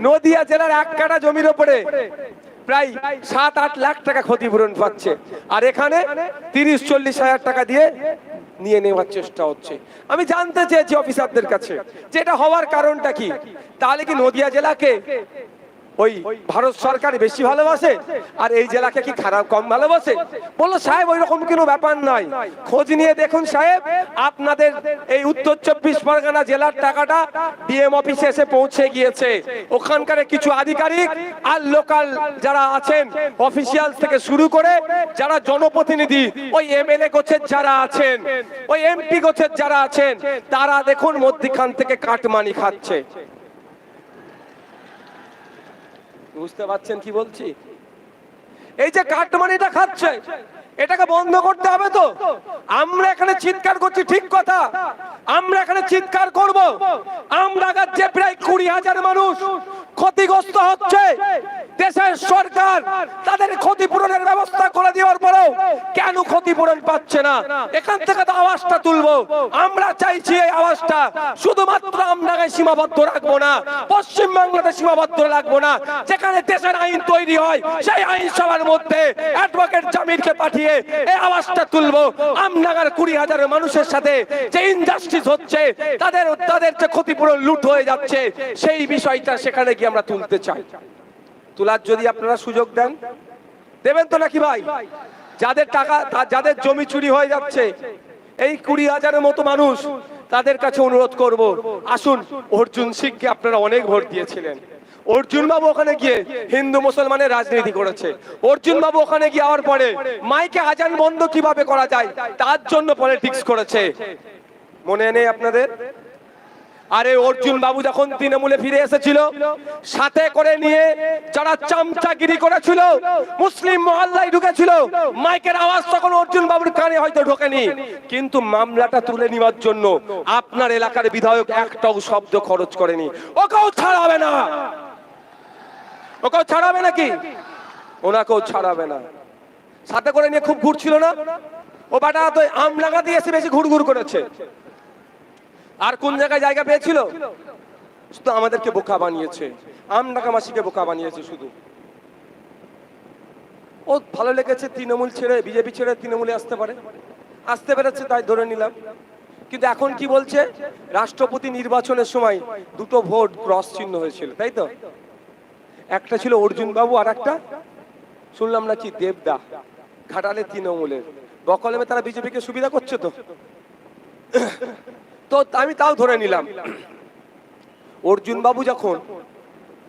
নদিয়া জেলার 1 কাঠা জমির উপরে প্রায় 7-8 লাখ টাকা ক্ষতিপূরণ পাচ্ছে, আর এখানে 30-40 হাজার টাকা দিয়ে নিয়ে নেওয়ার চেষ্টা হচ্ছে। আমি জানতে চেয়েছি অফিসারদের কাছে যে এটা হওয়ার কারণটা কি। তাহলে কি নদিয়া জেলাকে ওই ভারত সরকার বেশি ভালোবাসে আর এই জেলাকে কি খারাপ কম ভালোবাসে? বললো সাহেব ওই রকম কোনো ব্যাপার নাই, খোঁজ নিয়ে দেখুন সাহেব, আপনাদের এই উত্তর 24 পরগনা জেলার টাকাটা ডিএম অফিসে এসে পৌঁছে গিয়েছে। ওখানকার কিছু আধিকারিক আর লোকাল যারা আছেন অফিসিয়াল থেকে শুরু করে যারা জনপ্রতিনিধি, ওই এমএলএ গোছের যারা আছেন, ওই এমপি গোছের যারা আছেন, তারা দেখুন মধ্যখান থেকে কাটমানি খাচ্ছে। বুঝতে পারছেন কি বলছি? এই যে কাটমানিটা খাচ্ছে, এটাকে বন্ধ করতে হবে। তো আমরা এখানে চিৎকার করছি, ঠিক কথা, আমরা এখানে চিৎকার করব। আমরা যে প্রায় 20,000 মানুষ ক্ষতিগ্রস্ত হচ্ছে, দেশের সরকার তাদের ক্ষতিপূরণের ব্যবস্থা করে দেওয়ার পরেও কেন ক্ষতিপূরণ পাচ্ছে না? এখান থেকে তো আওয়াজটা তুলবো। আমরা চাইছি এই আওয়াজটা শুধুমাত্র আমরাকে সীমাবদ্ধ রাখবো না, পশ্চিম বাংলাতে সীমাবদ্ধ রাখবো না। যেখানে দেশের আইন তৈরি হয় সেই আইনসভার মধ্যে অ্যাডভোকেট জামিরকে পাঠিয়ে এই আওয়াজটা তুলবো। আমনাগার 20,000 মানুষের সাথে যে ইনজাস্টিস হচ্ছে, তাদের যে ক্ষতিপূরণ লুট হয়ে যাচ্ছে, সেই বিষয়টা সেখানে গিয়ে আমরা তুলতে চাই। তোলার যদি আপনারা সুযোগ দেন, দেবেন তো নাকি ভাই? যাদের টাকা, যাদের জমি চুরি হয়ে যাচ্ছে, এই 20,000-এর মতো মানুষ, তাদের কাছে অনুরোধ করব, আসুন। অর্জুন সিংকে আপনারা অনেক ভোট দিয়েছিলেন। অর্জুন বাবু ওখানে গিয়ে হিন্দু মুসলমানের রাজনীতি করেছে। অর্জুন বাবু ওখানে গিয়ে যাওয়ার পরে মাইকে আজান বন্ধ কিভাবে করা যায় তার জন্য পলিটিক্স করেছে। মনে নেই আপনাদের? আরে অর্জুন বাবু যখন তৃণমূলে ফিরে এসেছিল, সাথে করে নিয়ে যারা চামচাগিরি করেছিল, মুসলিম মহল্লায় ঢুকেছিল, মাইকের আওয়াজ তখন অর্জুন বাবুর কানে হয়তো ঢোকেনি, কিন্তু মামলাটা তুলে নেওয়ার জন্য আপনার এলাকার বিধায়ক একটাও শব্দ খরচ করেনি। ওকেও ছাড়াবে না, ওকেও ছাড়াবে নাকি? ওনাকেও ছাড়াবে না। সাথে করে নিয়ে খুব ঘুরছিল না ও বাটা, তো আমলাগা দিয়ে এসে বেশি ঘুরঘুর করেছে। আর কোন জায়গায় জায়গা পেয়েছিল? শুধু আমাদেরকে বোকা বানিয়েছে, আমনাকা মাসিকে বোকা বানিয়েছে শুধু। ও ভালো লেগেছে তৃণমূল ছেড়ে, বিজেপি ছেড়ে তৃণমূলে আসতে পেরেছে, তাই ধরে নিলাম। কিন্তু এখন কি বলছে? রাষ্ট্রপতি নির্বাচনের সময় 2টো ভোট ক্রস চিহ্ন হয়েছিল, তাই তো? একটা ছিল অর্জুন বাবু, আর একটা শুনলাম নাকি দেবদা, ঘাটালে তৃণমূলের। বকলমে তারা বিজেপিকে সুবিধা করছে তো। তো আমি তাও ধরে নিলাম। অর্জুন বাবু যখন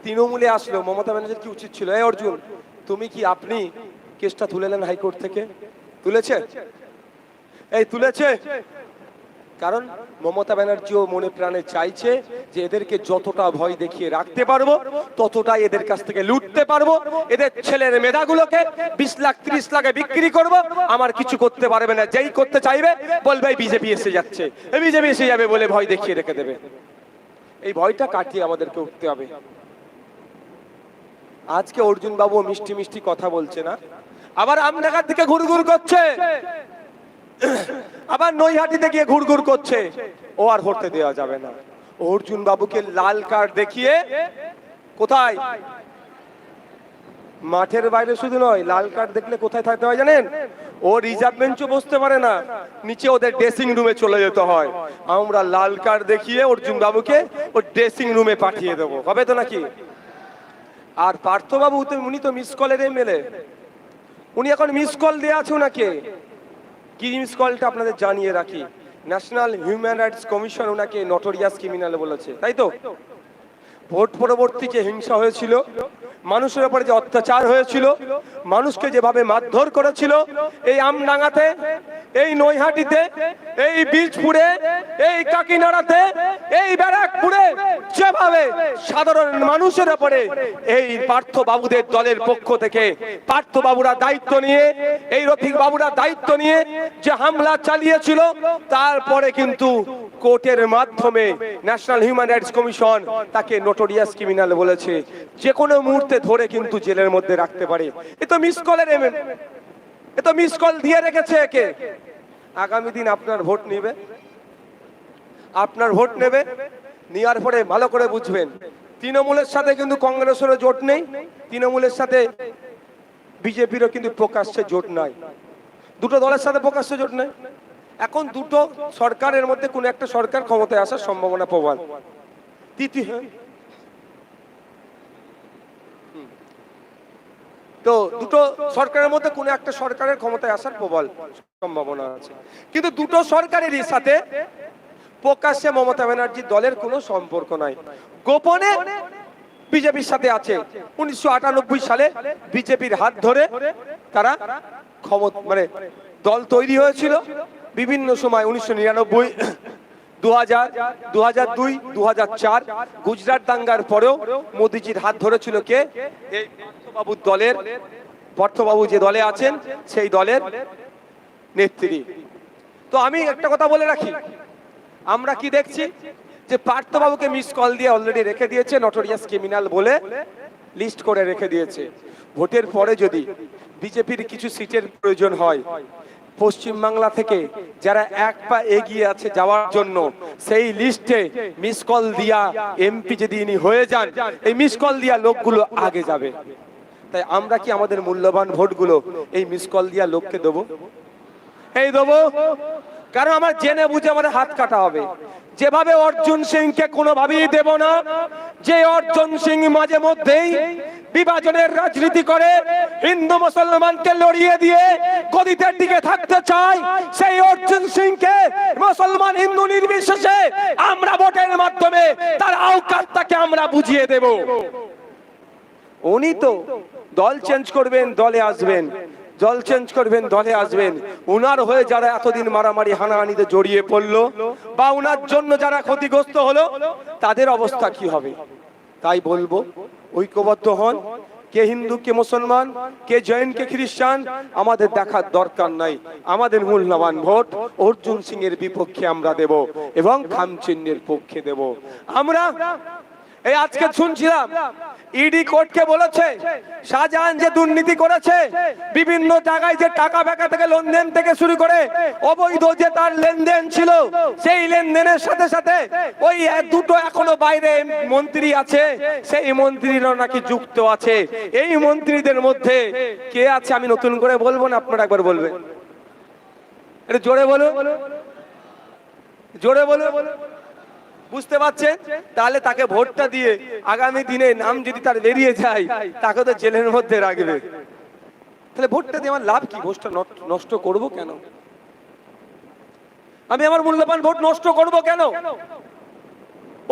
তৃণমূলে আসলো, মমতা ব্যানার্জির কি উচিত ছিল, এই অর্জুন তুমি কি, আপনি কেসটা তুলে নেন হাইকোর্ট থেকে? তুলেছে? এই তুলেছে? কারণ মমতা ব্যানার্জিও মনে প্রাণে চাইছে যে এদেরকে যতটা ভয় দেখিয়ে রাখতে পারবো, ততটাই এদের কাছ থেকে লুটতে পারবো। এদের ছেলের মেধাগুলোকে 20 লাখ 30 লাখে বিক্রি করব, আমার কিছু করতে পারবে না। যেই করতে চাইবে বলবে বিজেপি এসে যাচ্ছে, বিজেপি এসে যাবে বলে ভয় দেখিয়ে রেখে দেবে। এই ভয়টা কাটিয়ে আমাদেরকে উঠতে হবে। আজকে অর্জুন বাবু মিষ্টি মিষ্টি কথা বলছে না, আবার আমনাগার দিকে ঘুরঘুর করছে, আবার নৈহাটিতে গিয়ে ঘুরঘুর করছে। ও আর হতে দেওয়া যাবে না। অর্জুন বাবুকে লাল কার্ড দেখিয়ে কোথায়, মাঠের বাইরে শুধু নয়, লাল কার্ড দেখলে কোথায় থাকতে হয় জানেন? ও রিজার্ভ বেঞ্চে বসতে পারে না, নিচে ওদের ড্রেসিং রুমে চলে যেতে হয়। আমরা লাল কার্ড দেখিয়ে অর্জুন বাবুকে ও ড্রেসিং রুমে পাঠিয়ে দেবো, হবে তো নাকি? আর পার্থ বাবু, উনি তো মিস কলের এমএলএ, উনি এখন মিস কল দেওয়া আছে ওনাকে। কি মিস কলটা আপনাদের জানিয়ে রাখি, ন্যাশনাল হিউম্যান রাইটস কমিশন ওনাকে নটোরিয়াস ক্রিমিনাল বলেছে, তাই তো? ভোট পরবর্তী যে হিংসা হয়েছিল, মানুষের উপরে যে অত্যাচার হয়েছিল, মানুষকে যেভাবে মারধর করেছিল, এই আমডাঙ্গাতে, এই নৈহাটিতে, এই বীজপুরে, এই কাকিনাড়াতে, এই ব্যারাকপুরে যেভাবে সাধারণ মানুষের উপরে এই পার্থ বাবুদের দলের পক্ষ থেকে পার্থ বাবুরা দায়িত্ব নিয়ে, এই রফিক বাবুরা দায়িত্ব নিয়ে যে হামলা চালিয়েছিল, তারপরে কিন্তু কোর্টের মাধ্যমে ন্যাশনাল হিউম্যান রাইটস কমিশন তাকে নোটোরিয়াস ক্রিমিনাল বলেছে। যে কোনো মুহূর্তে ধরে কিন্তু জেলের মধ্যে রাখতে পারে। এ তো মিস কলের এমএলএ, এ তো মিস কল দিয়ে রেখেছে একে। আগামী দিন আপনার ভোট নেবে, আপনার ভোট নেবে, নেওয়ার পরে ভালো করে বুঝবেন তৃণমূলের সাথে কিন্তু কংগ্রেসেরও জোট নেই, তৃণমূলের সাথে বিজেপিরও কিন্তু প্রকাশ্যে জোট নাই, দুটো দলের সাথে প্রকাশ্যে জোট নেই। এখন দুটো সরকারের মধ্যে কোন একটা সরকার ক্ষমতায় আসার সম্ভাবনা প্রবল। তো দুটো সরকারের মধ্যে কোন একটা সরকারের ক্ষমতায় আসার প্রবল সম্ভাবনা আছে, কিন্তু দুটো সরকারেরই সাথে প্রকাশ্যে মমতা ব্যানার্জির দলের কোনো সম্পর্ক নাই, গোপনে বিজেপির সাথে আছে। 1998 সালে বিজেপির হাত ধরে তারা মানে দল তৈরি হয়েছিল বিভিন্ন সময়, 1999, 2000, 2002, 2004 গুজরাট দাঙ্গার পরেও মোদিজির হাত ধরেছিল কে? এই পার্থবাবুর দলের, পার্থবাবু যে দলে আছেন সেই দলের নেত্রী। তো আমি একটা কথা বলে রাখি, আমরা কি দেখছি যে পার্থবাবুকে মিস কল দিয়ে অলরেডি রেখে দিয়েছে, নটোরিয়াস ক্রিমিনাল বলে লিস্ট করে রেখে দিয়েছে। ভোটের পরে যদি বিজেপির কিছু সিটের প্রয়োজন হয়, পশ্চিমবাংলা থেকে যারা এক পা এগিয়ে আছে যাওয়ার জন্য, সেই লিস্টে মিস কল দিয়া এমপি যদি ইনি হয়ে যান, এই মিস কল দিয়া লোকগুলো আগে যাবে। তাই আমরা কি আমাদের মূল্যবান ভোটগুলো এই মিস কল দিয়া লোককে দেবো? এই দেবো, কারণ আমার জেনে বুঝে আমাদের হাত কাটা হবে। যেভাবে অর্জুন সিংকে কোনোভাবেই দেব না, যে অর্জুন সিং মাঝে মধ্যেই বিভাজনের রাজনীতি করে হিন্দু মুসলমানকে লড়িয়ে দিয়ে গদিতে টিকে থাকতে চায়, সেই অর্জুন সিংকে মুসলমান হিন্দু নির্বিশেষে আমরা ভোটের মাধ্যমে তার আওকাতটাকে আমরা বুঝিয়ে দেব। উনি তো দল চেঞ্জ করবেন, দলে আসবেন, দল চেঞ্জ করবেন, দলে আসবেন। উনার হয়ে যারা এতদিন মারামারি হানাহানিতে জড়িয়ে পড়লো বা উনার জন্য যারা ক্ষতিগ্রস্ত হলো, তাদের অবস্থা কি হবে? তাই বলবো, ঐক্যবদ্ধ হন। কে হিন্দু, কে মুসলমান, কে জৈন, কে খ্রিস্টান, আমাদের দেখার দরকার নাই। আমাদের মূল্যবান ভোট অর্জুন সিং এর বিপক্ষে আমরা দেব এবং খামচিহ্নের পক্ষে দেব। আমরা এই আজকে শুনছিলাম ইডি কোর্টকে বলেছে শাহজাহান যে দুর্নীতি করেছে, বিভিন্ন জায়গায় যে টাকা বেকা থেকে লেনদেন থেকে শুরু করে অবৈধ যে তার লেনদেন ছিল, সেই লেনদেনের সাথে সাথে ওই দুটো এখনো বাইরে মন্ত্রী আছে, সেই মন্ত্রীরা নাকি যুক্ত আছে। এই মন্ত্রীদের মধ্যে কে আছে আমি নতুন করে বলবো না, আপনারা একবার বলবেন, এটা জোরে বলো, জোরে বলো, বুঝতে পারছেন? তাহলে তাকে ভোটটা দিয়ে আগামী দিনে নাম যদি তার বেরিয়ে যায়, তাকে তো জেলের মধ্যে রাখবে। তাহলে ভোটটা দিয়ে আমার লাভ কি? ভোটটা নষ্ট করব কেন? আমি আমার মূল্যবান ভোট নষ্ট করব কেন?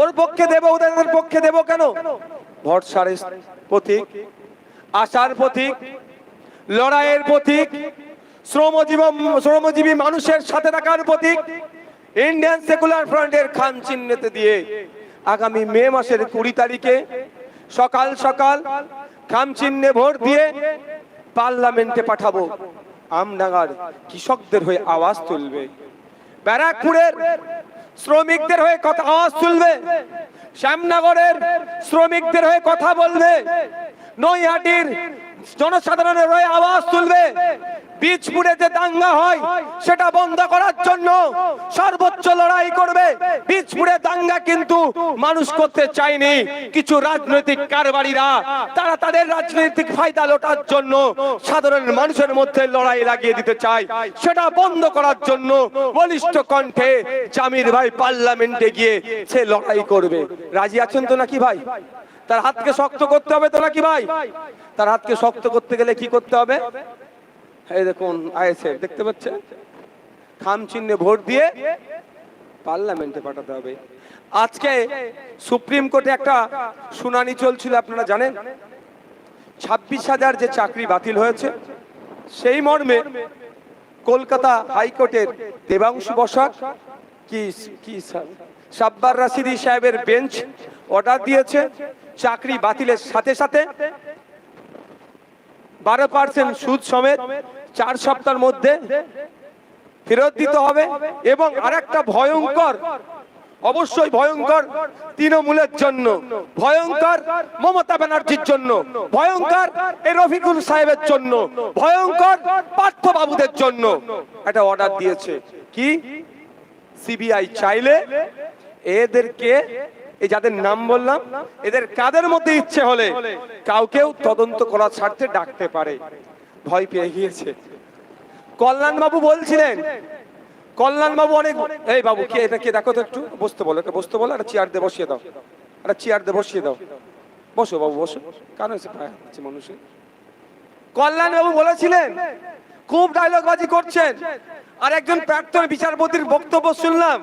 ওর পক্ষে দেব, ওদের পক্ষে দেব কেন? ভরসার আশার প্রতীক, লড়াইয়ের প্রতীক, শ্রমজীবী মানুষের সাথে থাকার প্রতীক ইন্ডিয়ান সেকুলার ফ্রন্টের খাম চিহ্নতে দিয়ে আগামী মে মাসের 20 তারিখে সকাল সকাল খাম চিহ্নে ভোট দিয়ে পার্লামেন্টে পাঠাবো। আমডাঙ্গার কৃষকদের হয়ে আওয়াজ তুলবে, ব্যারাকপুরের শ্রমিকদের হয়ে কথা আওয়াজ তুলবে, শ্যামনগরের শ্রমিকদের হয়ে কথা বলবে, নৈহাটির জনসাধারণের হয়ে আওয়াজ তুলবে। বীজপুরে যে দাঙ্গা হয় সেটা বন্ধ করার জন্য সর্বোচ্চ লড়াই করবে। বীজপুরে দাঙ্গা কিন্তু মানুষ করতে চায়নি, কিছু রাজনৈতিক কারবারিরা তারা তাদের রাজনৈতিক ফায়দা লোটার জন্য সাধারণ মানুষের মধ্যে লড়াই লাগিয়ে দিতে চায়। সেটা বন্ধ করার জন্য বলিষ্ঠ কণ্ঠে জামির ভাই পার্লামেন্টে গিয়ে সে লড়াই করবে। রাজি আছেন তো নাকি ভাই? তার হাতকে শক্ত করতে হবে তো নাকি ভাই? তার হাতকে শক্ত করতে গেলে কি করতে হবে? এই দেখুন আইএসএফ দেখতে পাচ্ছেন, খাম চিহ্নে ভোট দিয়ে পার্লামেন্টে পাঠাতে হবে। আজকে সুপ্রিম কোর্টে একটা শুনানি চলছিল, আপনারা জানেন 26,000 যে চাকরি বাতিল হয়েছে, সেই মর্মে কলকাতা হাইকোর্টের দেবাংশু বসাক কি সাব্বার রাশিদি সাহেবের বেঞ্চ অর্ডার দিয়েছে চাকরি বাতিলের সাথে সাথে 12% সুদ সমেত 4 সপ্তাহের মধ্যে ফেরত দিতে হবে। এবং আরেকটা ভয়ঙ্কর, অবশ্যই ভয়ঙ্কর তৃণমূলের জন্য, ভয়ঙ্কর মমতা ব্যানার্জির জন্য, ভয়ঙ্কর এই রফিকুল সাহেবের জন্য, ভয়ঙ্কর পার্থবাবুদের জন্য একটা অর্ডার দিয়েছে কি, সিবিআই চাইলে এদেরকে এই যাদের নাম বললাম, এদের কাদের মধ্যে ইচ্ছে হলে কাউকেও তদন্ত করার স্বার্থে ডাকতে পারে। ভয় পেয়ে গিয়েছে। কল্যাণ বাবু বলছিলেন, কল্যাণ বাবু অনেক, এই বাবু কে এটা, কে দেখো তো একটু, বসতে বলো, বসতে বলো, একটা চেয়ার দিয়ে বসিয়ে দাও, একটা চেয়ার দিয়ে বসিয়ে দাও, বসো বাবু বসো, কারণ এসে পায় হচ্ছে মানুষের। কল্যাণ বাবু বলেছিলেন, খুব ডায়লগবাজি করছেন, আর একজন প্রাক্তন বিচারপতির বক্তব্য শুনলাম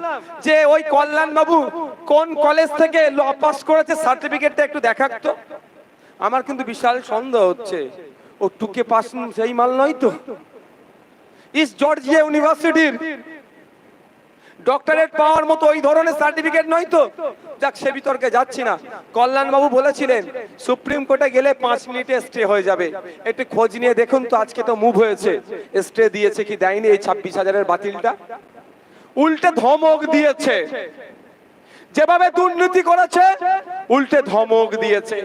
যে ওই কল্যাণ বাবু কোন কলেজ থেকে ল পাস করেছে সার্টিফিকেটটা একটু দেখাতো। আমার কিন্তু বিশাল সন্দেহ হচ্ছে ও টুকে পাস সেই মাল নয় তো, ইস্ট জর্জিয়া ইউনিভার্সিটির ডক্টরেট পাওয়ার মতো ওই ধরনের সার্টিফিকেট নয় তো। যাক, সে বিতর্কে যাচ্ছি না। কল্যাণ বাবু বলেছিলেন সুপ্রিম কোর্টে গেলে 5 মিনিটে স্টে হয়ে যাবে, একটু খোঁজ নিয়ে দেখুন তো। আজকে তো মুভ হয়েছে, স্টে দিয়েছে কি দেয়নি এই 26,000-এর বাতিলটা। উল্টে ধমক দিয়েছে, যেভাবে দুর্নীতি করেছে উল্টে ধমক দিয়েছে।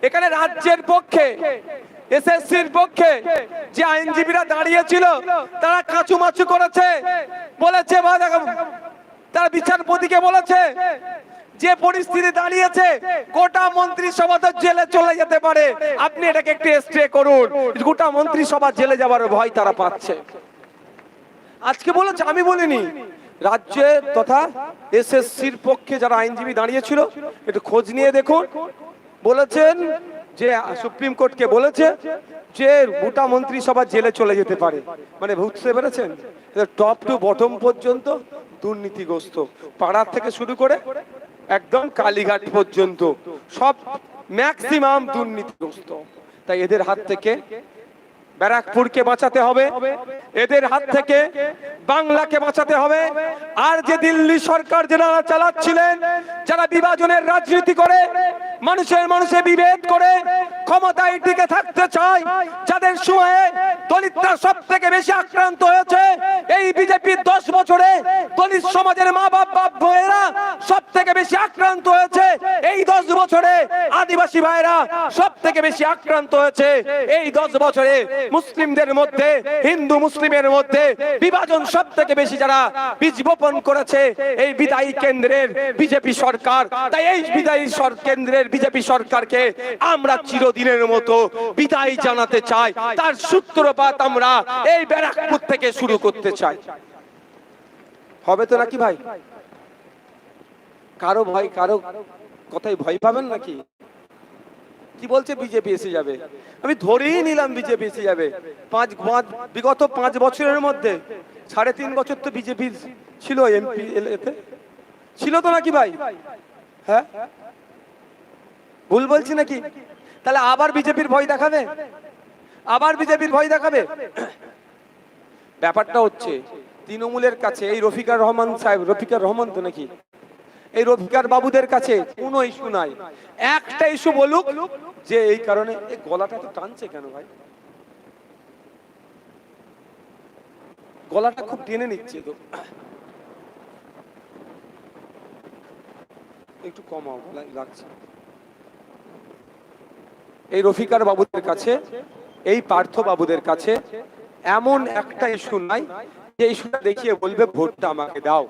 এখানে রাজ্যের পক্ষে, এসএসসির পক্ষে যে আইনজীবীরা দাঁড়িয়েছিল তারা কাচুমাচু করেছে, বলেছে, তারা বিচারপতিকে বলেছে যে পরিস্থিতি দাঁড়িয়েছে গোটা মন্ত্রিসভা তো জেলে চলে যেতে পারে, আপনি এটাকে একটু স্টে করুন। গোটা মন্ত্রিসভা জেলে যাওয়ার ভয় তারা পাচ্ছে। আজকে বলেছে, আমি বলিনি, রাজ্যে তথা এসএসসির পক্ষে যারা আইনজীবী দাঁড়িয়েছিল একটু খোঁজ নিয়ে দেখুন। বলেছেন যে সুপ্রিম কোর্টকে বলেছে যে গোটা মন্ত্রিসভা জেলে চলে যেতে পারে। মানে বুঝতে পেরেছেন, টপ টু বটম পর্যন্ত দুর্নীতিগ্রস্ত, পাড়ার থেকে শুরু করে একদম কালীঘাট পর্যন্ত সব ম্যাক্সিমাম দুর্নীতিগ্রস্ত। তাই এদের হাত থেকে ব্যারাকপুরকে বাঁচাতে হবে, এদের হাত থেকে বাংলাকে বাঁচাতে হবে। আর যে দিল্লি সরকার যারা চালাচ্ছিলেন, যারা বিভাজনের রাজনীতি করে, মানুষে বিভেদ করে ক্ষমতায় টিকে থাকতে চায়, যাদের সময়ে দলিতরা সব থেকে বেশি আক্রান্ত হয়েছে, এই বিজেপির 10 বছরে দলিত সমাজের মা বাপ ভাইয়েরা সব থেকে বেশি আক্রান্ত হয়েছে। এই 10 বছরে আদিবাসী ভাইয়েরা সব থেকে বেশি আক্রান্ত হয়েছে। এই 10 বছরে মুসলিমদের মধ্যে, হিন্দু মুসলিমের মধ্যে বিভাজন সব থেকে বেশি যারা বীজ বপন করেছে এই বিদায়ী কেন্দ্রের বিজেপি সরকার। তাই এই বিদায়ী কেন্দ্রের বিজেপি সরকারকে আমরা চিরদিনের মতো বিদায় জানাতে চাই। তার সূত্রপাত আমরা এই ব্যারাকপুর থেকে শুরু করতে চাই। হবে তো নাকি ভাই? কারো ভয়, কারো কথাই ভয় পাবেন নাকি? কি বলছে বিজেপি এসে যাবে? আমি ধরেই নিলাম বিজেপি এসে যাবে। বিগত 5 বছরের মধ্যে 3.5 বছর তো বিজেপি ছিল, এমপি ছিল তো নাকি ভাই? হ্যাঁ, ভুল বলছি নাকি? তাহলে আবার বিজেপির ভয় দেখাবে, আবার বিজেপির ভয় দেখাবে। ব্যাপারটা হচ্ছে তৃণমূলের কাছে এই রফিকার রহমান সাহেব, রফিকার রহমান তো নাকি, এই রফিকার বাবুদের কাছে কোনো ইস্যু নাই। একটা ইস্যু বলুক যে এই কারণে, এই গলাটা তো টানছে কেন ভাই? গলাটা খুব টেনে নিচ্ছে তো, একটু কমাও, লাগছে। এই রফিকার বাবুদের কাছে, এই পার্থ বাবুদের কাছে এমন একটা ইস্যু নাই যে ইস্যুটা দেখিয়ে বলবে ভোটটা আমাকে দাও।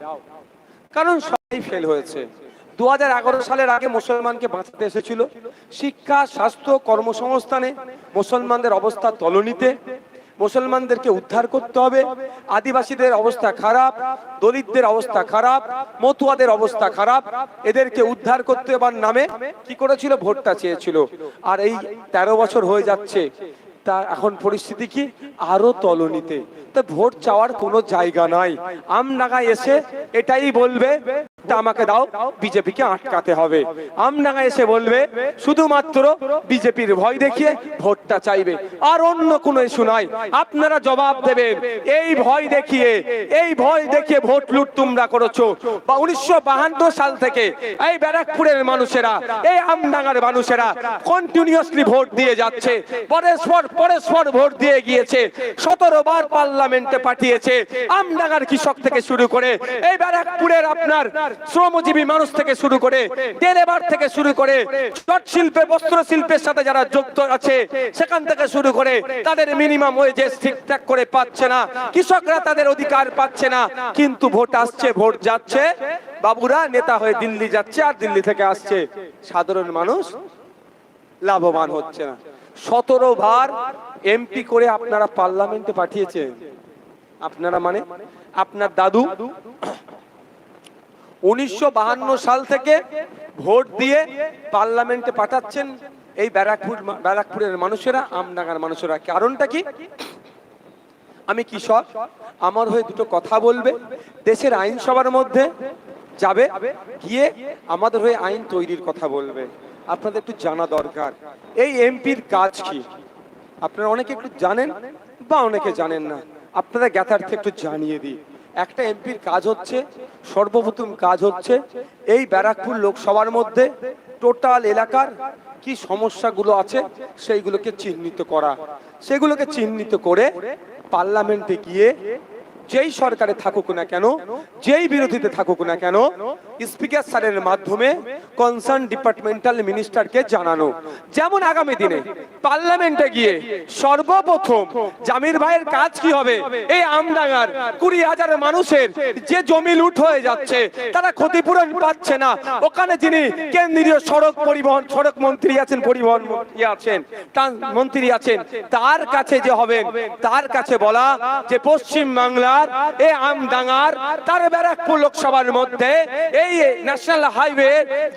কারণ সবাই ফেল হয়েছে। 2011 সালের আগে মুসলমানকে বাঁচাতে এসেছিল। শিক্ষা, স্বাস্থ্য, কর্মসংস্থানে মুসলমানদের অবস্থা তলনিতে, মুসলমানদেরকে উদ্ধার করতে হবে। আদিবাসীদের অবস্থা খারাপ, দলিতদের অবস্থা খারাপ, মতুয়াদের অবস্থা খারাপ, এদেরকে উদ্ধার করতে হবার নামে কি করেছিল? ভোটটা চেয়েছিল। আর এই 13 বছর হয়ে যাচ্ছে, তা এখন পরিস্থিতি কি? আরো তলনিতে। তো ভোট চাওয়ার কোনো জায়গা নাই। আমডাঙ্গায় এসে এটাই বলবে আমাকে দাও, বিজেপিকে আটকাতে হবে। আমডাঙ্গায় এসে বলবে শুধুমাত্র বিজেপির ভয় দেখিয়ে ভোটটা চাইবে, আর অন্য কোনো ইস্যু নাই। আপনারা জবাব দেবেন এই ভয় দেখিয়ে, এই ভয় দেখিয়ে ভোট লুট তোমরা করেছো। বা 1952 সাল থেকে এই ব্যারাকপুরের মানুষেরা, এই আমডাঙ্গার মানুষেরা কন্টিনিউয়াসলি ভোট দিয়ে যাচ্ছে, পরস্পর ভোট দিয়ে গিয়েছে। 17 বার পার্লামেন্টে পাঠিয়েছে। আমডাঙ্গার কৃষক থেকে শুরু করে এই ব্যারাকপুরের আপনার শ্রমজীবী মানুষ থেকে শুরু করে ডেলিভার থেকে শুরু করে চট শিল্পে বস্ত্র শিল্পের সাথে যারা যুক্ত আছে সেখান থেকে শুরু করে তাদের মিনিমাম ওয়েজেস ঠিকঠাক করে পাচ্ছে না, কৃষকরা তাদের অধিকার পাচ্ছে না। কিন্তু ভোট আসছে, ভোট যাচ্ছে, বাবুরা নেতা হয়ে দিল্লি যাচ্ছে আর দিল্লি থেকে আসছে, সাধারণ মানুষ লাভবান হচ্ছে না। 17 বার এমপি করে আপনারা পার্লামেন্টে পাঠিয়েছেন। আপনারা মানে আপনার দাদু 1952 সাল থেকে ভোট দিয়ে পার্লামেন্টে পাঠাচ্ছেন এই ব্যারাকপুরের মানুষেরা, আমডাঙ্গার মানুষেরা। কারণটা কি? আমি কৃষক, আমার হয়ে দুটো কথা বলবে, দেশের আইনসভার মধ্যে যাবে, গিয়ে আমাদের হয়ে আইন তৈরির কথা বলবে। আপনাদের একটু জানা দরকার এই এমপির কাজ কি। আপনারা অনেকে একটু জানেন বা অনেকে জানেন না, আপনারা জ্ঞাতার্থে একটু জানিয়ে দিই। একটা এমপির কাজ হচ্ছে, সর্বপ্রথম কাজ হচ্ছে এই ব্যারাকপুর লোকসভার মধ্যে টোটাল এলাকার কি সমস্যাগুলো আছে সেইগুলোকে চিহ্নিত করা, সেগুলোকে চিহ্নিত করে পার্লামেন্টে গিয়ে যেই সরকারে থাকুক না কেন, যেই বিরোধীতে থাকুক না কেন, স্পিকার স্যারের মাধ্যমে কনসার্ন ডিপার্টমেন্টাল মিনিস্টারকে জানানো। যেমন আগামী দিনে পার্লামেন্টে গিয়ে সর্বপ্রথম জামির ভাইয়ের কাজ কি হবে, এই আমডাঙ্গার 20,000 মানুষের যে জমি লুট হয়ে যাচ্ছে, তারা ক্ষতিপূরণ পাচ্ছে না, ওখানে যিনি কেন্দ্রীয় সড়ক মন্ত্রী আছেন, পরিবহন মন্ত্রী আছেন, তার কাছে যে হবেন, তার কাছে বলা যে পশ্চিম বাংলা এই আমডাঙ্গার তার ব্যারাকপুর লোকসভার মধ্যে এই ন্যাশনাল হাইওয়ে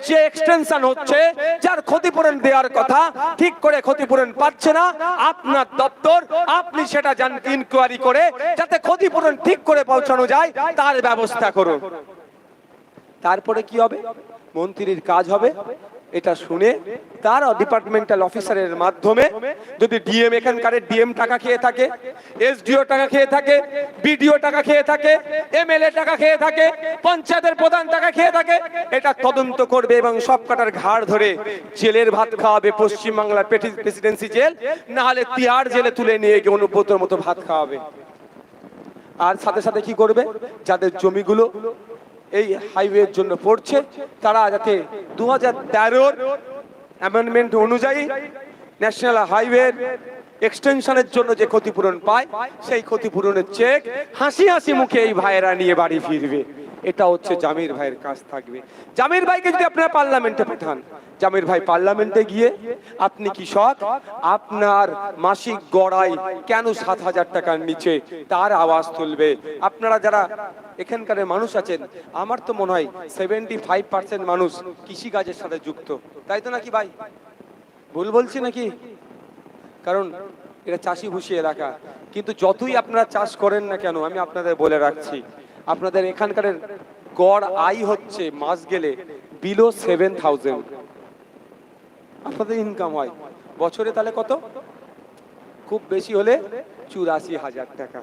যে এক্সটেনশন হচ্ছে, যার ক্ষতিপূরণ দেওয়ার কথা, ঠিক করে ক্ষতিপূরণ পাচ্ছে না, আপনার দপ্তর আপনি সেটা ইনকোয়ারি করে যাতে ক্ষতিপূরণ ঠিক করে পৌঁছানো যায় তার ব্যবস্থা করুন। তারপরে কি হবে? মন্ত্রীর কাজ হবে এটা শুনে তার ডিপার্টমেন্টাল অফিসারের মাধ্যমে, যদি ডিএম এখানকার ডিএম টাকা খেয়ে থাকে, এসডিও টাকা খেয়ে থাকে, বিডিও টাকা খেয়ে থাকে, এমএলএ টাকা খেয়ে থাকে, পঞ্চায়েতের প্রধান টাকা খেয়ে থাকে, এটা তদন্ত করবে এবং সব কাটার ঘাড় ধরে জেলের ভাত খাওয়াবে। পশ্চিমবাংলার প্রেসিডেন্সি জেল, না হলে তিহার জেলে তুলে নিয়ে গিয়ে অনুব্রতর মতো ভাত খাওয়াবে। আর সাথে সাথে কি করবে? যাদের জমিগুলো এই হাইওয়ের জন্য পড়ছে, তারা যাতে 2013 অ্যামেন্ডমেন্ট অনুযায়ী ন্যাশনাল হাইওয়ে এক্সটেনশনের জন্য যে ক্ষতিপূরণ পায়, সেই ক্ষতিপূরণের চেক হাসি হাসি মুখে এই ভাইয়েরা নিয়ে বাড়ি ফিরবে। এটা হচ্ছে জামির ভাইয়ের কাজ থাকবে। জামির ভাইকে যদি আপনারা পার্লামেন্টে পাঠান, জামির ভাই পার্লামেন্টে গিয়ে আপনি কৃষক, আপনার মাসিক গড়াই কেন 7,000 টাকার নিচে, তার আওয়াজ তুলবে। আপনারা যারা এখানকার মানুষ আছেন, আমার তো মনে হয় 75% মানুষ কৃষিকাজের সাথে যুক্ত, তাই তো নাকি ভাই? ভুল বলছি নাকি? কারণ এটা চাষি ভুষি এলাকা, কিন্তু যতই আপনারা চাষ করেন না কেন, আমি আপনাদের বলে রাখছি, আপনাদের এখানকার গড় আয় হচ্ছে মাস গেলে বিলো 7,000 আপনাদের ইনকাম হয় বছরে। তাহলে কত? খুব বেশি হলে 84,000 টাকা।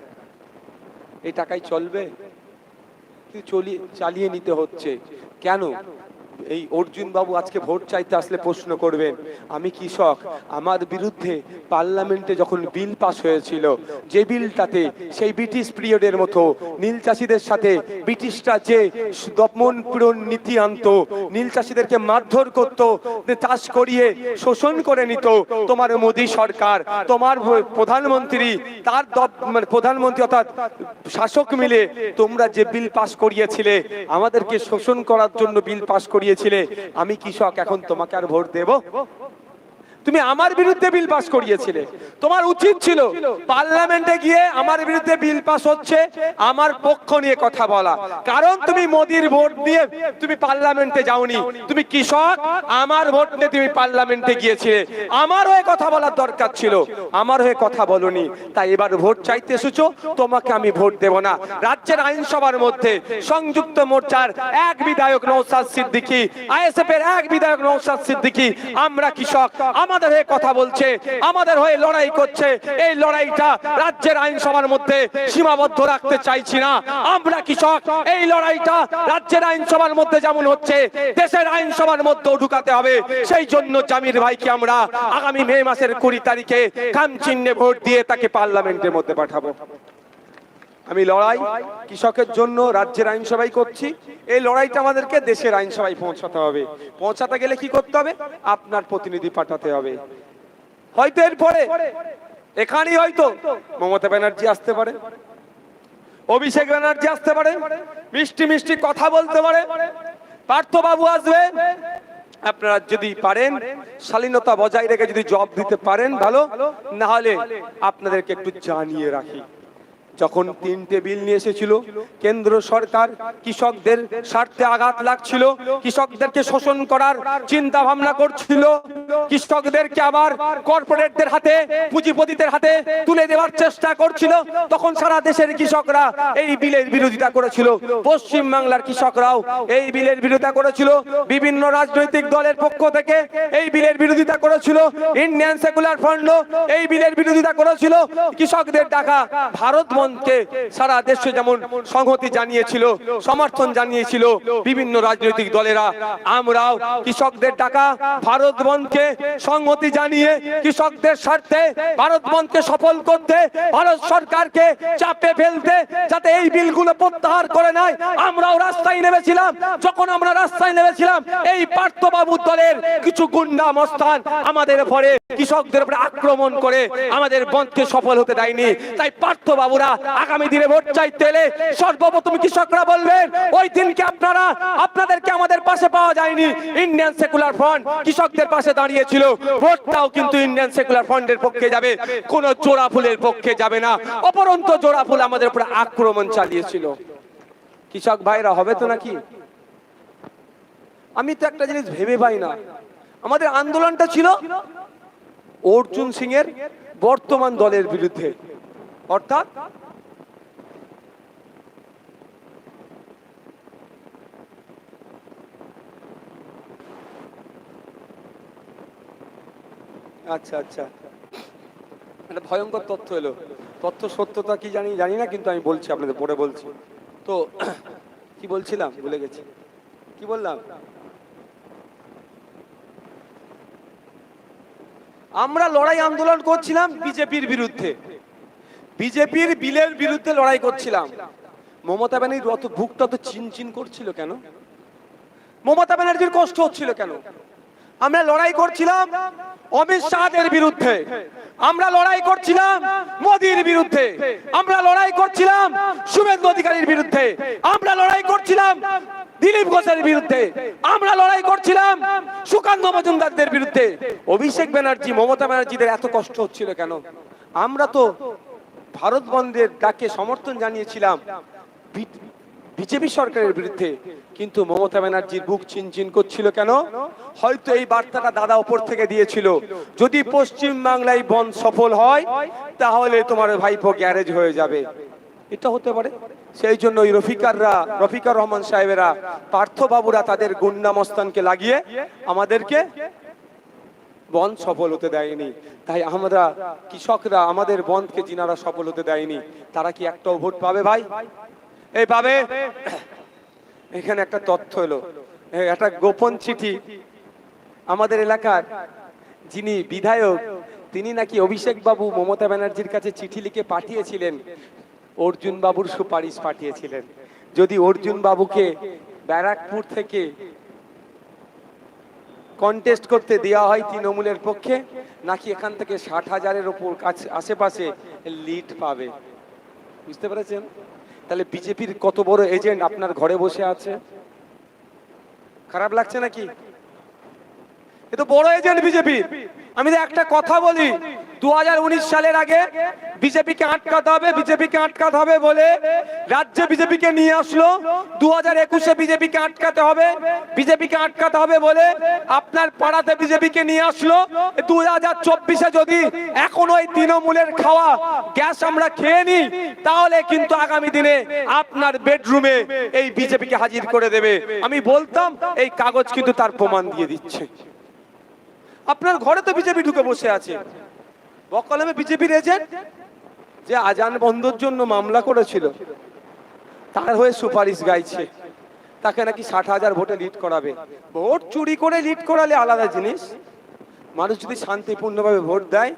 এই টাকায় চলবে? চালিয়ে নিতে হচ্ছে। কেন? এই অর্জুন বাবু আজকে ভোট চাইতে আসলে প্রশ্ন করবেন, আমি কৃষক, আমার বিরুদ্ধে পার্লামেন্টে যখন বিল পাস হয়েছিল, যে বিলটাতে সেই ব্রিটিশ পিরিয়ডের মতো নীল চাষীদের সাথে ব্রিটিশরা যে দমন পীড়ন নীতি আনতো, নীল চাষীদেরকে মারধর করত, চাষ করিয়ে শোষণ করে নিত, তোমার মোদী সরকার, তোমার প্রধানমন্ত্রী, তার প্রধানমন্ত্রী অর্থাৎ শাসক মিলে তোমরা যে বিল পাস করিয়েছিলে, আমাদেরকে শোষণ করার জন্য বিল পাস করিয়েছিলে, আমি কৃষক, এখন তোমাকে আর ভোট দেব? তুমি আমার বিরুদ্ধে বিল পাস করিয়েছিলে, তোমার উচিত ছিল পার্লামেন্টে গিয়ে আমার বিরুদ্ধে বিল পাস হচ্ছে আমার পক্ষ নিয়ে কথা বলা। কারণ তুমি মোদির ভোট দিয়ে তুমি পার্লামেন্টে যাওনি, তুমি কৃষক, আমার ভোট নিয়ে তুমি পার্লামেন্টে গিয়েছিলে, আমার হয়ে কথা বলার দরকার ছিল, আমার হয়ে কথা বলনি। তাই এবার ভোট চাইতে এসেছো, তোমাকে আমি ভোট দেব না। রাজ্যের আইনসভার মধ্যে সংযুক্ত মোর্চার এক বিধায়ক নওশাদ সিদ্দিকী, আইএসএফ এর এক বিধায়ক নওশাদ সিদ্দিকী, আমরা কৃষক, আমাদের হয়ে কথা বলছে, আমাদের হয়ে লড়াই করছে। এই লড়াইটা রাজ্যের আইনসভার মধ্যে সীমাবদ্ধ রাখতে চাইছি না। আমরা কৃষক, এই লড়াইটা রাজ্যের আইনসভার মধ্যে যেমন হচ্ছে, দেশের আইনসভার মধ্যেও ঢুকাতে হবে। সেই জন্য জামির ভাইকে আমরা আগামী মে মাসের 20 তারিখে খাম চিহ্নে ভোট দিয়ে তাকে পার্লামেন্টের মধ্যে পাঠাবো। আমি লড়াই কৃষকের জন্য রাজ্যের আইনসভায় করছি। এই লড়াইটা আমাদেরকে দেশের আইনসভায় পৌঁছাতে হবে। পৌঁছাতে গেলে কি করতে হবে? আপনার প্রতিনিধি পাঠাতে হবে। হয়তো এরপরে এখানেই হয়তো মমতা ব্যানার্জি আসতে পারে, অভিষেক ব্যানার্জি আসতে পারে, মিষ্টি মিষ্টি কথা বলতে পারে, পার্থবাবু আসবে। আপনারা যদি পারেন শালীনতা বজায় রেখে যদি জবাব দিতে পারেন ভালো, না হলে আপনাদেরকে একটু জানিয়ে রাখি, যখন 3টে বিল নিয়ে এসেছিল কেন্দ্র সরকার, কৃষকদের স্বার্থে আঘাত লাগছিল, কৃষকদেরকে শোষণ করার চিন্তা ভাবনা করছিল, কৃষকদেরকে আবার কর্পোরেটদের হাতে, পুঁজিপতিদের হাতে তুলে দেওয়ার চেষ্টা করছিল, তখন সারা দেশের কৃষকরা এই বিলের বিরোধিতা করেছিল। পশ্চিম বাংলার কৃষকরাও এই বিলের বিরোধিতা করেছিল। বিভিন্ন রাজনৈতিক দলের পক্ষ থেকে এই বিলের বিরোধিতা করেছিল। ইন্ডিয়ান সেকুলার ফ্রন্ট এই বিলের বিরোধিতা করেছিল। কৃষকদের ডাকা ভারত বন্ধকে সারা দেশে যেমন সংহতি জানিয়েছিল, সমর্থন জানিয়েছিল বিভিন্ন রাজনৈতিক দলেরা, আমরাও কৃষকদের ডাকা ভারত বন্ধকে সংহতি জানিয়ে কৃষকদের স্বার্থে ভারত বন্ধকে সফল করতে, ভারত সরকারকে চাপে ফেলতে, যাতে এই বিলগুলো প্রত্যাহার করে নেয়, আমরাও রাস্তায় নেমেছিলাম। যখন আমরা রাস্তায় নেমেছিলাম, এই পার্থবাবুর দলের কিছু গুন্ডা মস্তান আমাদের উপরে, কৃষকদের উপরে আক্রমণ করে আমাদের বন্ধকে সফল হতে দেয়নি। তাই পার্থবাবুরা আগামী দিনে ভোট চাইতে এলে সর্বপ্রথম কৃষকরা বলবেন, ওই দিনকে আপনাদেরকে আমাদের পাশে পাওয়া যায়নি, ইন্ডিয়ান সেকুলার ফ্রন্ট কৃষকদের পাশে দাঁড়িয়েছিল। ভোটটাও কিন্তু ইন্ডিয়ান সেকুলার ফ্রন্টের পক্ষে যাবে, কোন জোড়া ফুলের পক্ষে যাবে না। অপরন্ত জোড়া ফুল আমাদের উপরে আক্রমণ চালিয়েছিল। কৃষক ভাইরা হবে তো নাকি? আমি তো একটা জিনিস ভেবে পাই না, আমাদের আন্দোলনটা ছিল অর্জুন সিং এর বর্তমান দলের বিরুদ্ধে, অর্থাৎ আচ্ছা আচ্ছা একটা ভয়ঙ্কর তথ্য এলো। তথ্য সত্যতা কি জানি না, কিন্তু আমি বলছি আপনাদের, পরে বলছি। তো কি বলছিলাম ভুলে গেছি, কি বললাম? আমরা লড়াই আন্দোলন করছিলাম বিজেপির বিরুদ্ধে, বিজেপির বিলের বিরুদ্ধে লড়াই করছিলাম। মমতা ব্যানার্জির অত বুকটা তো চিনচিন করছিল কেন? মমতা ব্যানার্জির কষ্ট হচ্ছিল কেন? আমরা লড়াই করছিলাম অমিত শাহের বিরুদ্ধে, আমরা লড়াই করছিলাম মোদির বিরুদ্ধে, আমরা লড়াই করছিলাম শুভেন্দু অধিকারীর বিরুদ্ধে, আমরা লড়াই করছিলাম দিলীপ ঘোষের বিরুদ্ধে, আমরা লড়াই করছিলাম সুকান্ত মজুমদারদের বিরুদ্ধে। অভিষেক ব্যানার্জি, মমতা ব্যানার্জিদের এত কষ্ট হচ্ছিল কেন? আমরা তো ভারত বন্ধের ডাকে সমর্থন জানিয়েছিলাম বিজেপি সরকারের বিরুদ্ধে, কিন্তু মমতা ব্যানার্জির বুক চিনচিন করছিল কেন? হয়তো এই বার্তাটা দাদা উপর থেকে দিয়েছিল, যদি পশ্চিম বাংলায় বন্ধ সফল হয় তাহলে তোমার ভাইপো গ্যারেজ হয়ে যাবে, এটা হতে পারে। সেই জন্য ওই রফিকার রহমান সাহেবেরা, পার্থবাবুরা তাদের গুন্ডা মস্তানকে লাগিয়ে আমাদেরকে বন্ধ সফল হতে দেয়নি। তাই আমরা কৃষকরা আমাদের বন্ধকে যিনারা সফল হতে দেয়নি, তারা কি একটাও ভোট পাবে ভাই? এই পাবে? এখানে একটা তথ্য এলো, একটা গোপন চিঠি আমাদের এলাকার যিনি বিধায়ক, তিনি নাকি অভিষেক বাবু মমতা ব্যানার্জির কাছে চিঠি লিখে পাঠিয়েছিলেন, অর্জুন বাবুর সুপারিশ পাঠিয়েছিলেন, যদি অর্জুন বাবুকে ব্যারাকপুর থেকে কন্টেস্ট করতে দেওয়া হয় তৃণমূলের পক্ষে, নাকি এখান থেকে 60,000-এর উপর আশেপাশে লিড পাবে। বুঝতে পেরেছেন? তাহলে বিজেপির কত বড় এজেন্ট আপনার ঘরে বসে আছে। খারাপ লাগছে নাকি? এ তো বড় এজেন্ট বিজেপি। আমি তো একটা কথা বলি, 2019 সালের আগে বিজেপিকে আটকাতে হবে, বিজেপিকে আটকাতে হবে বলে রাজ্যে বিজেপিকে নিয়ে আসলো। 2021-এ বিজেপিকে আটকাতে হবে, বিজেপিকে আটকাতে হবে বলে আপনার পাড়াতে বিজেপিকে নিয়ে আসলো। 2024-এ যদি এখন ওই তৃণমূলের খাওয়া গ্যাস আমরা খেয়ে নিই, তাহলে কিন্তু আগামী দিনে আপনার বেডরুমে এই বিজেপিকে হাজির করে দেবে। আমি বলতাম, এই কাগজ কিন্তু তার প্রমাণ দিয়ে দিচ্ছে। আপনার ঘরে তো বিজেপি ঢুকে বসে আছে, বকলমে বিজেপির এজেন্ট যে আজান বন্ধের জন্য মামলা করেছিল, তার হয়ে সুপারিশ গাইছে, তাকে নাকি 60,000 ভোটে লিড করাবে। ভোট চুরি করে লিড করালে আলাদা জিনিস, মানুষ যদি শান্তিপূর্ণভাবে ভোট দেয়,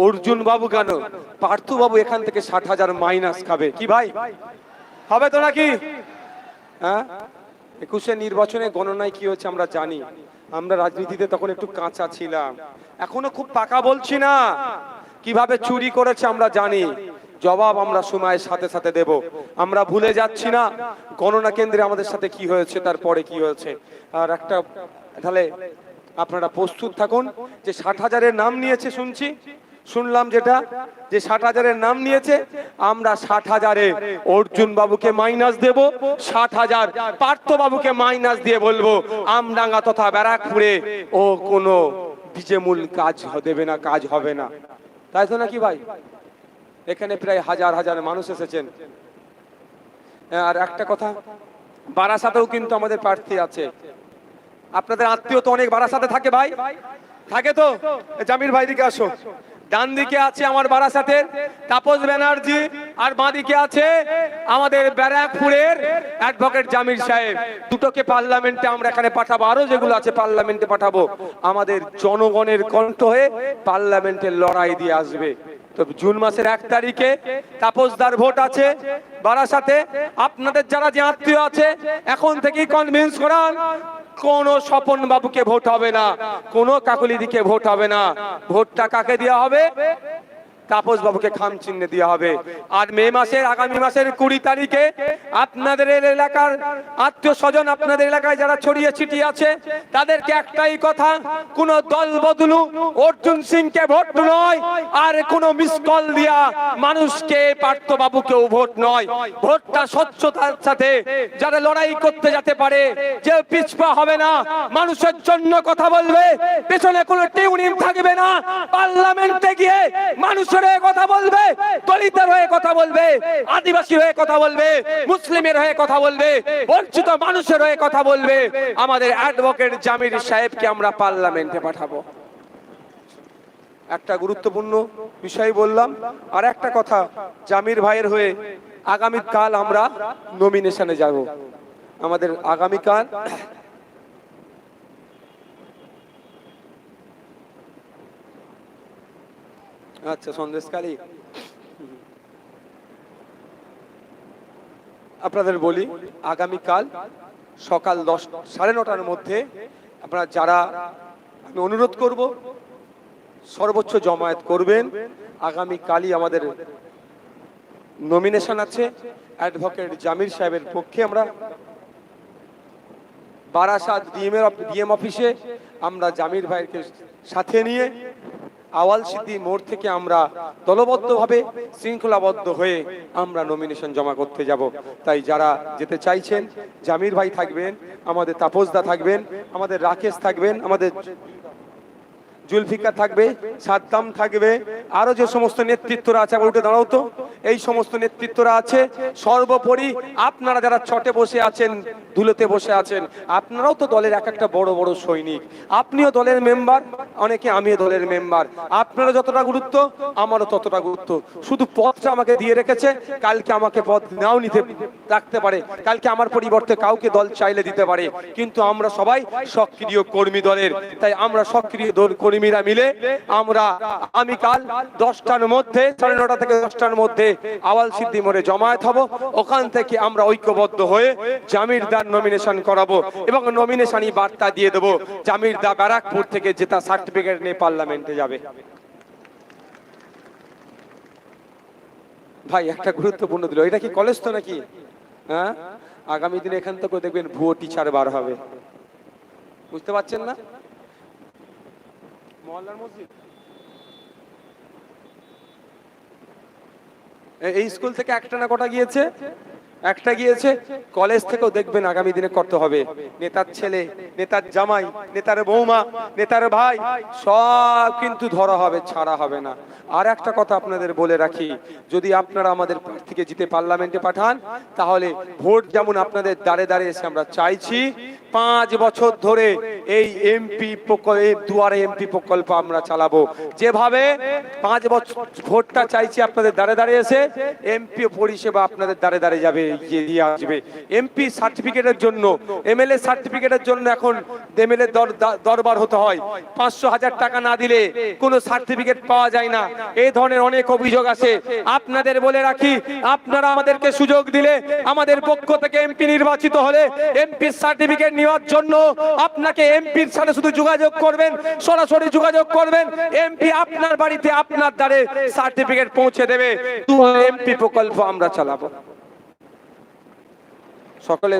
অর্জুন বাবু কেন, পার্থ বাবু এখান থেকে 60,000 মাইনাস খাবে, কি ভাই হবে তো নাকি? হ্যাঁ, 21-এর নির্বাচনে গণনায় কি হচ্ছে আমরা জানি। আমরা রাজনীতিতে তখন একটু কাঁচা ছিলাম, এখনো খুব পাকা বলছি না। কিভাবে চুরি করেছে আমরা জানি, জবাব আমরা সময়ের সাথে সাথে দেব। আমরা ভুলে যাচ্ছি না গণনা কেন্দ্রে আমাদের সাথে কি হয়েছে, তারপরে কি হয়েছে। আর একটা, তাহলে আপনারা প্রস্তুত থাকুন যে 60,000-এর নাম নিয়েছে, শুনলাম যেটা, যে 60,000-এর নাম নিয়েছে। আমরা 60,000-এ অর্জুন বাবুকে মাইনাস দেব, 60,000 পার্থ বাবুকে মাইনাস দিয়ে বলবো আমডাঙ্গা তথা ব্যারাকপুরে ও কোনো বিজেমূল কাজ দেবে না, কাজ হবে না। তাই তো নাকি ভাই? এখানে প্রায় হাজার হাজার মানুষ এসেছেন। আর একটা কথা, বারাসাতেও কিন্তু আমাদের প্রার্থী আছে। আপনাদের আত্মীয় তো অনেক বারাসাতে থাকে ভাই, থাকে তো? জামির ভাই দিকে আসো। ডান দিকে আছে আমার বারাসাতের তাপস ব্যানার্জি, আর বাঁ দিকে আছে আমাদের ব্যারাকপুরের অ্যাডভোকেট জামির সাহেব। দুটোকে পার্লামেন্টে আমরা এখানে পাঠাবো, আরো যেগুলো আছে পার্লামেন্টে পাঠাবো। আমাদের জনগণের কণ্ঠ হয়ে পার্লামেন্টের লড়াই দিয়ে আসবে। তো জুন মাসের 1 তারিখে তাপসদার ভোট আছে বারাসাতে। আপনাদের যারা যে আত্মীয় আছে এখন থেকেই কনভিন্স করান, কোন স্বপন বাবুকে ভোট হবে না, কোন কাকলি দিকে ভোট হবে না। ভোটটা কাকে দেওয়া হবে? তাপস বাবুকে খাম চিহ্নে দেওয়া হবে। আর মে মাসের, আগামী মাসের 20 তারিখে আপনাদের এলাকার আত্মীয় স্বজন, আপনাদের এলাকায় যারা ছড়িয়ে ছিটিয়ে আছে, তাদেরকে একটাই কথা, কোন দল বদলু অর্জুন সিংকে ভোট নয়, আর কোন মিস কল দিয়া মানুষকে পার্থ বাবুকেও ভোট নয়। ভোটটা স্বচ্ছতার সাথে যারা লড়াই করতে যেতে পারে, যে পিছপা হবে না, মানুষের জন্য কথা বলবে, পেছনে কোনো টিউনিং থাকবে না, পার্লামেন্টে গিয়ে মানুষের হয়ে কথা বলবে, দলিতের হয়ে কথা বলবে, আদিবাসীর হয়ে কথা বলবে, মুসলিমের হয়ে কথা বলবে, বঞ্চিত মানুষের হয়ে কথা বলবে। আমাদের অ্যাডভোকেট জামির সাহেবকে আমরা পার্লামেন্টে পাঠাবো। একটা গুরুত্বপূর্ণ বিষয় বললাম। আর একটা কথা, জামির ভাইয়ের হয়ে আগামীকাল আমরা নমিনেশনে যাব। আমাদের আগামীকাল আচ্ছা সন্দেশকালী, আপনাদের বলি আগামীকাল সকাল 9:30 মধ্যে আপনারা যারা, আমি অনুরোধ করব সর্বোচ্চ জমায়েত করবেন। আগামীকালই আমাদের নমিনেশন আছে অ্যাডভোকেট জামির সাহেবের পক্ষে। আমরা বারাসাত ডিএম অফিসে আমরা জামির ভাইকে সাথে নিয়ে আওয়াল সিদ্ধি মোড় থেকে আমরা দলবদ্ধভাবে শৃঙ্খলাবদ্ধ হয়ে আমরা নমিনেশন জমা করতে যাব। তাই যারা যেতে চাইছেন, জামির ভাই থাকবেন, আমাদের তাপসদা থাকবেন, আমাদের রাকেশ থাকবেন, আমাদের জুলফিকার থাকবে, সাদ্দাম থাকবে, আরো যে সমস্ত নেতৃত্বরা আছে, উঠে দাঁড়াও তো, এই সমস্ত নেতৃত্বরা আছে। সর্বোপরি আপনারা যারা ছটে বসে আছেন, ধুলোতে বসে আছেন, আপনারাও তো দলের এক একটা বড় বড় সৈনিক, আপনিও দলের মেম্বার, অনেকে আমিও দলের মেম্বার। আপনারা যতটা গুরুত্ব, আমারও ততটা গুরুত্ব। শুধু পদটা আমাকে দিয়ে রেখেছে, কালকে আমাকে পদ নাও নিতে রাখতে পারে, কালকে আমার পরিবর্তে কাউকে দল চাইলে দিতে পারে, কিন্তু আমরা সবাই সক্রিয় কর্মী দলের। তাই আমরা সক্রিয় কর্মীরা মিলে আমরা আগামীকাল 10টার মধ্যে, 9:30 থেকে 10টার মধ্যে আওয়াল সিদ্ধি মোড়ে জমায়েত হব। ওখান থেকে আমরা ঐক্যবদ্ধ হয়ে জামির দার নমিনেশন করাবো এবং নমিনেশনই বার্তা দিয়ে দেবো। জামির দা ব্যারাকপুর থেকে জেতা সার্টিফিকেট নিয়ে পার্লামেন্টে যাবে। ভাই একটা গুরুত্বপূর্ণ দিল, এটা কি কলেজ তো নাকি? হ্যাঁ, আগামী দিনে এখান থেকে দেখবেন ভুয়ো টিচার বার হবে, বুঝতে পারছেন না? মহল্লার মসজিদ, এই স্কুল থেকে একটা না কটা গিয়েছে, একটা গিয়েছে। কলেজ থেকেও দেখবেন আগামী দিনে করতে হবে। নেতার ছেলে, নেতার জামাই, নেতার বৌমা, নেতার ভাই সব কিন্তু ধরা হবে, ছাড়া হবে না। আর একটা কথা আপনাদের বলে রাখি, যদি আপনারা আমাদের প্রার্থীকে জিতে পার্লামেন্টে পাঠান, তাহলে ভোট যেমন আপনাদের দাঁড়ে দাঁড়ে এসে আমরা চাইছি, 5 বছর ধরে এই এমপি দুয়ারে এমপি প্রকল্প আমরা চালাবো। যেভাবে 5 বছর ভোটটা চাইছি আপনাদের দাঁড়ে দাঁড়িয়ে এসে এমপি পরিষেবা আপনাদের দাঁড়ে দাঁড়িয়ে যাবে, এগিয়ে আসবে। এমপি সার্টিফিকেটের জন্য, এমএলএ সার্টিফিকেটের জন্য এখন এমএলএ দরবার হতে হয়, 500,000 টাকা না দিলে কোনো সার্টিফিকেট পাওয়া যায় না। এই ধরনের অনেক অভিযোগ আছে। আপনাদের বলে রাখি, আপনারা আমাদেরকে সুযোগ দিলে, আমাদের পক্ষ থেকে এমপি নির্বাচিত হলে এমপি সার্টিফিকেট নেওয়ার জন্য আপনাকে এমপির সাথে শুধু যোগাযোগ করবেন, সরাসরি যোগাযোগ করবেন। এমপি আপনার বাড়িতে আপনার দ্বারে সার্টিফিকেট পৌঁছে দেবে। এমপি প্রকল্প আমরা চালাবো। সকলে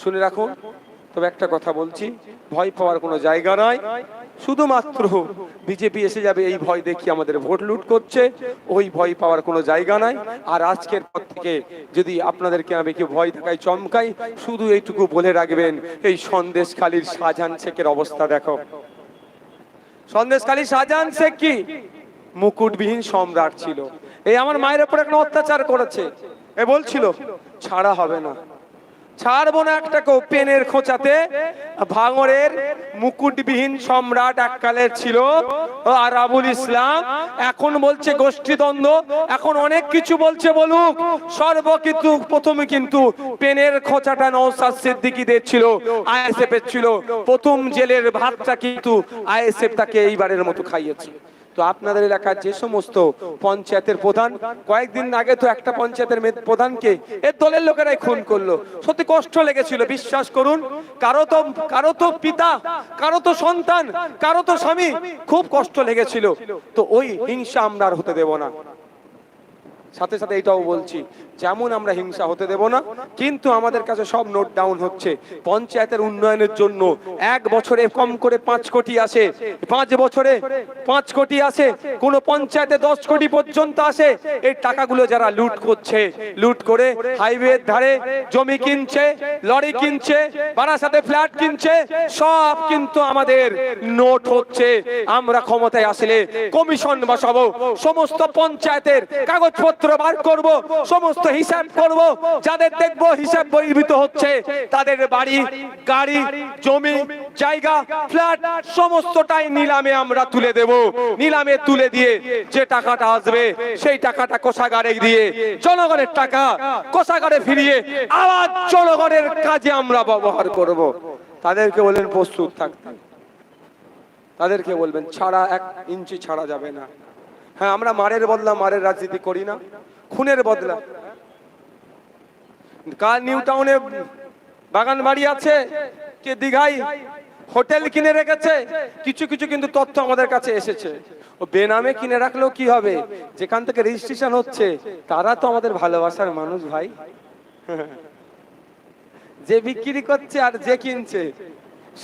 শুনে রাখুন। তবে একটা কথা বলছি, ভয় পাওয়ার কোনো জায়গা নাই। শুধুমাত্র বিজেপি এসে যাবে এই ভয় দেখিয়ে আমাদের ভোট লুট করছে, ওই ভয় পাওয়ার কোনো জায়গা নাই। আর আজকের পর থেকে যদি আপনাদেরকে আমি কি ভয় দেখাই, চমকাই, শুধু এইটুকু বলে রাখবেন, এই সন্দেশখালীর শাহজাহান শেখের অবস্থা দেখো। সন্দেশখালীর শাহজাহান শেখ কি মুকুটবিহীন সম্রাট ছিল। এই আমার মায়ের উপর একটা অত্যাচার করেছে, এ বলছিল ছাড়া হবে না, ছাড়বো না একটাকেও। পেনের খোঁচাতে ভাঙড়ের মুকুটবিহীন সম্রাট এককালের ছিল আরাবুল ইসলাম, এখন বলছে গোষ্ঠীদ্বন্দ্ব, এখন অনেক কিছু বলছে বলুক। সর্বকিছু প্রথমে কিন্তু পেনের খোঁচাটা নওশাদ সিদ্দিকীদের ছিল, আইএসএফ এর ছিল। প্রথম জেলের ভাতটা কিন্তু আইএসএফ তাকে এইবারের মতো খাইয়েছে। তো আপনাদের এলাকার যে সমস্ত পঞ্চায়েতের প্রধান, কয়েকদিন আগে তো একটা পঞ্চায়েতের প্রধানকে এর দলের লোকেরাই খুন করলো। সত্যি কষ্ট লেগেছিল, বিশ্বাস করুন। কারো তো পিতা, কারো তো সন্তান, কারো তো স্বামী, খুব কষ্ট লেগেছিল। তো ওই হিংসা আমরা আর হতে দেব না। সাথে সাথে এটাও বলছি, যেমন আমরা হিংসা হতে দেব না, কিন্তু আমাদের কাছে সব নোট ডাউন হচ্ছে। পঞ্চায়েতের উন্নয়নের জন্য 1 বছরে কম করে 5 কোটি আসে, 5 বছরে 5 কোটি আসে, কোন পঞ্চায়েতে 10 কোটি পর্যন্ত আসে। এই টাকাগুলো যারা লুট করছে, লুট করে হাইওয়ের ধারে জমি কিনছে, লরি কিনছে, বারাসাতে ফ্ল্যাট কিনছে, সব কিন্তু আমাদের নোট হচ্ছে। আমরা ক্ষমতায় আসলে কমিশন বসাবো, সমস্ত পঞ্চায়েতের কাগজপত্র বার করব, সমস্ত হিসাব করব। যাদের দেখব হিসাব বহির্ভূত হচ্ছে, তাদের বাড়ি, গাড়ি, জমি, জায়গা, ফ্ল্যাট সমস্তটাই নিলামে আমরা তুলে দেব। নিলামে তুলে দিয়ে যে টাকাটা আসবে, সেই টাকাটা কোষাগারে দিয়ে জনগণের টাকা কোষাগারে ফিরিয়ে আবার জনগণের কাজে আমরা ব্যবহার করব। তাদেরকে বলেন প্রস্তুত থাকতে, তাদেরকে বলবেন ছাড়া 1 ইঞ্চি ছাড়া যাবে না। হ্যাঁ, আমরা মারের বদলা মারের রাজনীতি করি না, খুনের বদলা। কার নিউ টাউনে বাগান বাড়ি আছে, কে দীঘায় হোটেল কিনে রেখেছে, কিছু কিছু কিন্তু তথ্য আমাদের কাছে এসেছে। ও বেনামে কিনে রাখলেও কি হবে, যেখান থেকে রেজিস্ট্রেশন হচ্ছে তারা তো আমাদের ভালোবাসার মানুষ ভাই। যে বিক্রি করছে আর যে কিনছে,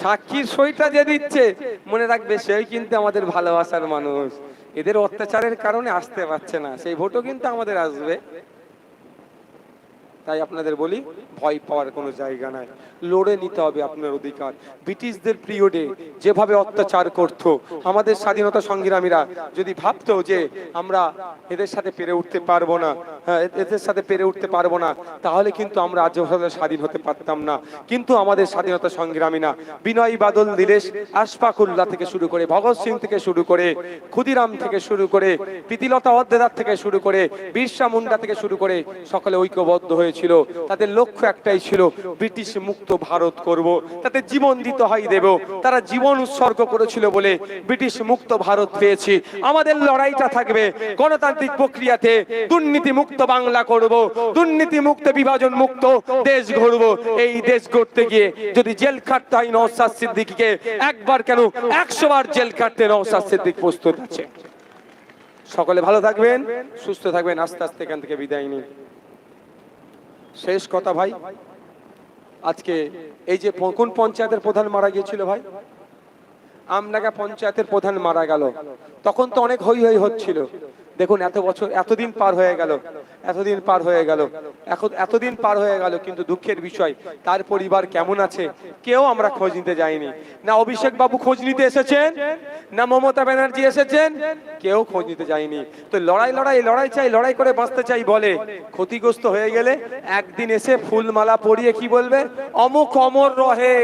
সাক্ষীর সইটা যে দিচ্ছে, মনে রাখবে সেই কিন্তু আমাদের ভালোবাসার মানুষ। এদের অত্যাচারের কারণে আসতে পারছে না, সেই ভোটও কিন্তু আমাদের আসবে। তাই আপনাদের বলি, ভয় পাওয়ার কোনো জায়গা নাই, লড়ে নিতে হবে আপনার অধিকার। ব্রিটিশদের পিরিয়ডে যেভাবে অত্যাচার করতো, আমাদের স্বাধীনতা সংগ্রামীরা যদি ভাবতো যে আমরা এদের সাথে পেরে উঠতে পারবো না, এদের সাথে পেরে উঠতে পারবো না, তাহলে কিন্তু আমরা আজ স্বাধীন হতে পারতাম না। কিন্তু আমাদের স্বাধীনতা সংগ্রামীরা বিনয় বাদল দীনেশ, আশফাকুল্লাহ থেকে শুরু করে, ভগৎ সিং থেকে শুরু করে, ক্ষুদিরাম থেকে শুরু করে, প্রীতিলতা ওয়াদ্দেদার থেকে শুরু করে, বিরসা মুন্ডা থেকে শুরু করে, সকলে ঐক্যবদ্ধ হয়ে ছিল। তাদের লক্ষ্য একটাই ছিল, ব্রিটিশ মুক্ত ভারত করব, তাতে জীবন দিতে হয় দেব। তারা জীবন উৎসর্গ করেছিল বলে ব্রিটিশ মুক্ত ভারত পেয়েছি। আমাদের লড়াইটা থাকবে গণতান্ত্রিক প্রক্রিয়াতে, দুর্নীতি মুক্ত বাংলা করব, দুর্নীতি মুক্ত বিভাজন মুক্ত দেশ গড়ব। এই দেশ গড়তে গিয়ে যদি জেল খাটতে হয় নওশাদ সিদ্দিকীকে, একবার কেন 100 বার জেল কাটতে নওশাদ সিদ্দিক প্রস্তুত আছে। সকলে ভালো থাকবেন, সুস্থ থাকবেন। আস্তে আস্তে এখান থেকে বিদায় নিন। শেষ কথা ভাই, আজকে এই যে কোন পঞ্চায়েতের প্রধান মারা গিয়েছিল ভাই, আমডাঙ্গা পঞ্চায়েতের প্রধান মারা গেল, তখন তো অনেক হই হই হচ্ছিল। দেখুন এত বছর, এতদিন পার হয়ে গেল, এতদিন পার হয়ে গেল, এতদিন পার হয়ে গেল, কিন্তু দুঃখের বিষয় তার পরিবার কেমন আছে কেউ আমরা খোঁজ নিতে যাইনি। না অভিষেক বাবু খোঁজ নিতে এসেছেন, না মমতা ব্যানার্জি এসেছেন, কেউ খোঁজ নিতে যায়নি। তো লড়াই চাই, লড়াই করে বাঁচতে চাই বলে, ক্ষতিগ্রস্ত হয়ে গেলে একদিন এসে ফুলমালা পরিয়ে কি বলবে, অমুক অমর রহে।